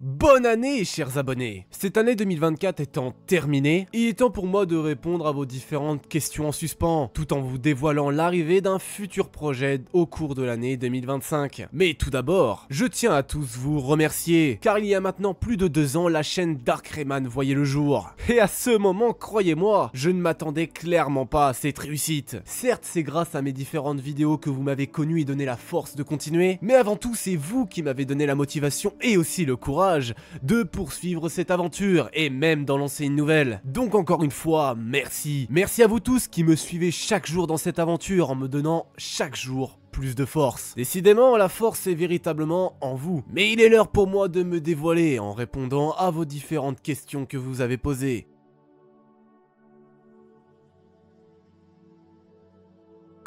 Bonne année, chers abonnés! Cette année 2024 étant terminée, il est temps pour moi de répondre à vos différentes questions en suspens, tout en vous dévoilant l'arrivée d'un futur projet au cours de l'année 2025. Mais tout d'abord, je tiens à tous vous remercier, car il y a maintenant plus de 2 ans, la chaîne Dark Rayman voyait le jour. Et à ce moment, croyez-moi, je ne m'attendais clairement pas à cette réussite. Certes, c'est grâce à mes différentes vidéos que vous m'avez connu et donné la force de continuer, mais avant tout, c'est vous qui m'avez donné la motivation et aussi le courage de poursuivre cette aventure et même d'en lancer une nouvelle. Donc encore une fois, merci. Merci à vous tous qui me suivez chaque jour dans cette aventure en me donnant chaque jour plus de force. Décidément, la force est véritablement en vous. Mais il est l'heure pour moi de me dévoiler en répondant à vos différentes questions que vous avez posées.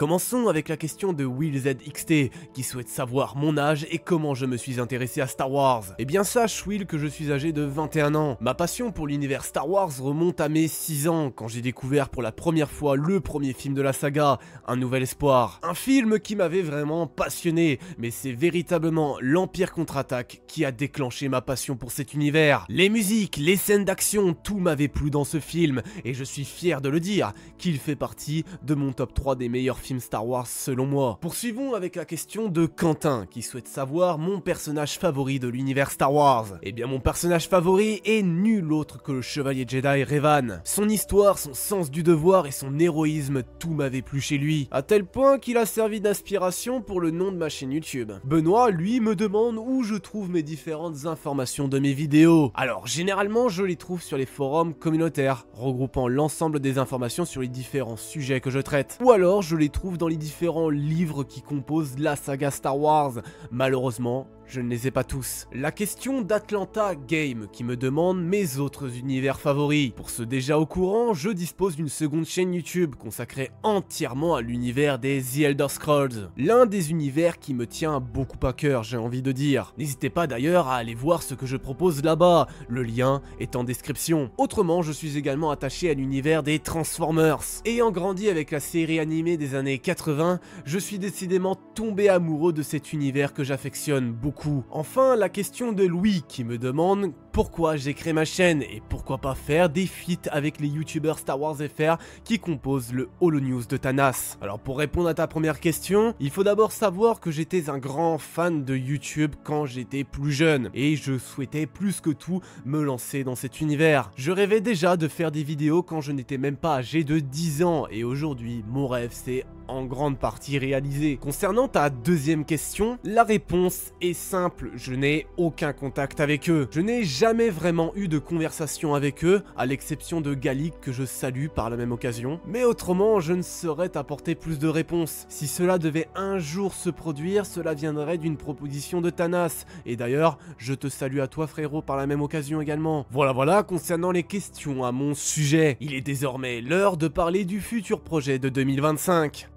Commençons avec la question de WillZXT qui souhaite savoir mon âge et comment je me suis intéressé à Star Wars. Eh bien sache Will que je suis âgé de 21 ans. Ma passion pour l'univers Star Wars remonte à mes 6 ans quand j'ai découvert pour la première fois le premier film de la saga, Un Nouvel Espoir. Un film qui m'avait vraiment passionné, mais c'est véritablement l'Empire contre-attaque qui a déclenché ma passion pour cet univers. Les musiques, les scènes d'action, tout m'avait plu dans ce film et je suis fier de le dire qu'il fait partie de mon top 3 des meilleurs films Star Wars selon moi. Poursuivons avec la question de Quentin qui souhaite savoir mon personnage favori de l'univers Star Wars. Eh bien mon personnage favori est nul autre que le chevalier Jedi Revan. Son histoire, son sens du devoir et son héroïsme, tout m'avait plu chez lui, à tel point qu'il a servi d'inspiration pour le nom de ma chaîne YouTube. Benoît, lui, me demande où je trouve mes différentes informations de mes vidéos. Alors généralement je les trouve sur les forums communautaires, regroupant l'ensemble des informations sur les différents sujets que je traite. Ou alors je les trouve dans les différents livres qui composent la saga Star Wars. Malheureusement, je ne les ai pas tous. La question d'Atlanta Game qui me demande mes autres univers favoris. Pour ceux déjà au courant, je dispose d'une seconde chaîne YouTube consacrée entièrement à l'univers des The Elder Scrolls. L'un des univers qui me tient beaucoup à cœur, j'ai envie de dire. N'hésitez pas d'ailleurs à aller voir ce que je propose là-bas, le lien est en description. Autrement, je suis également attaché à l'univers des Transformers. Ayant grandi avec la série animée des années 80, je suis décidément tombé amoureux de cet univers que j'affectionne beaucoup. Enfin, la question de Louis qui me demande pourquoi j'ai créé ma chaîne et pourquoi pas faire des feats avec les youtubeurs Star Wars FR qui composent le Holo News de Thanas. Alors pour répondre à ta première question, il faut d'abord savoir que j'étais un grand fan de YouTube quand j'étais plus jeune et je souhaitais plus que tout me lancer dans cet univers. Je rêvais déjà de faire des vidéos quand je n'étais même pas âgé de 10 ans et aujourd'hui mon rêve c'est en grande partie réalisé. Concernant ta deuxième question, la réponse est simple, je n'ai aucun contact avec eux. Je n'ai jamais vraiment eu de conversation avec eux, à l'exception de Gallic que je salue par la même occasion. Mais autrement, je ne saurais t'apporter plus de réponses. Si cela devait un jour se produire, cela viendrait d'une proposition de Thanas. Et d'ailleurs, je te salue à toi frérot par la même occasion également. Voilà, concernant les questions à mon sujet, il est désormais l'heure de parler du futur projet de 2025.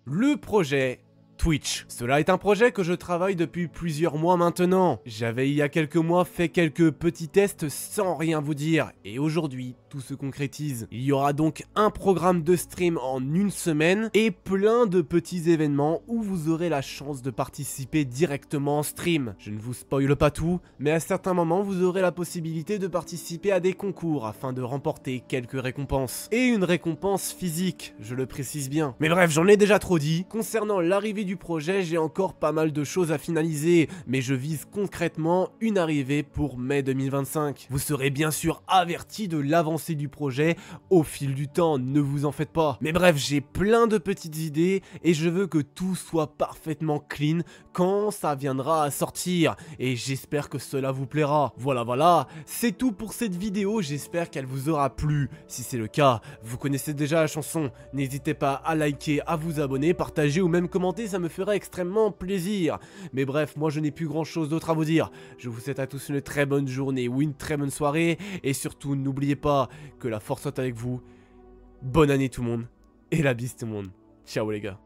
Le projet Twitch. Cela est un projet que je travaille depuis plusieurs mois maintenant. J'avais il y a quelques mois fait quelques petits tests sans rien vous dire. Et aujourd'hui, tout se concrétise. Il y aura donc un programme de stream en une semaine et plein de petits événements où vous aurez la chance de participer directement en stream. Je ne vous spoile pas tout, mais à certains moments, vous aurez la possibilité de participer à des concours afin de remporter quelques récompenses. Et une récompense physique, je le précise bien. Mais bref, j'en ai déjà trop dit. Concernant l'arrivée du projet, j'ai encore pas mal de choses à finaliser, mais je vise concrètement une arrivée pour mai 2025. Vous serez bien sûr avertis de l'avancée du projet au fil du temps, ne vous en faites pas. Mais bref, j'ai plein de petites idées et je veux que tout soit parfaitement clean quand ça viendra à sortir et j'espère que cela vous plaira. Voilà, c'est tout pour cette vidéo, j'espère qu'elle vous aura plu. Si c'est le cas, vous connaissez déjà la chanson, n'hésitez pas à liker, à vous abonner, partager ou même commenter, ça me ferait extrêmement plaisir. Mais bref, moi je n'ai plus grand chose d'autre à vous dire. Je vous souhaite à tous une très bonne journée ou une très bonne soirée. Et surtout, n'oubliez pas que la force soit avec vous. Bonne année tout le monde. Et la bise tout le monde. Ciao les gars.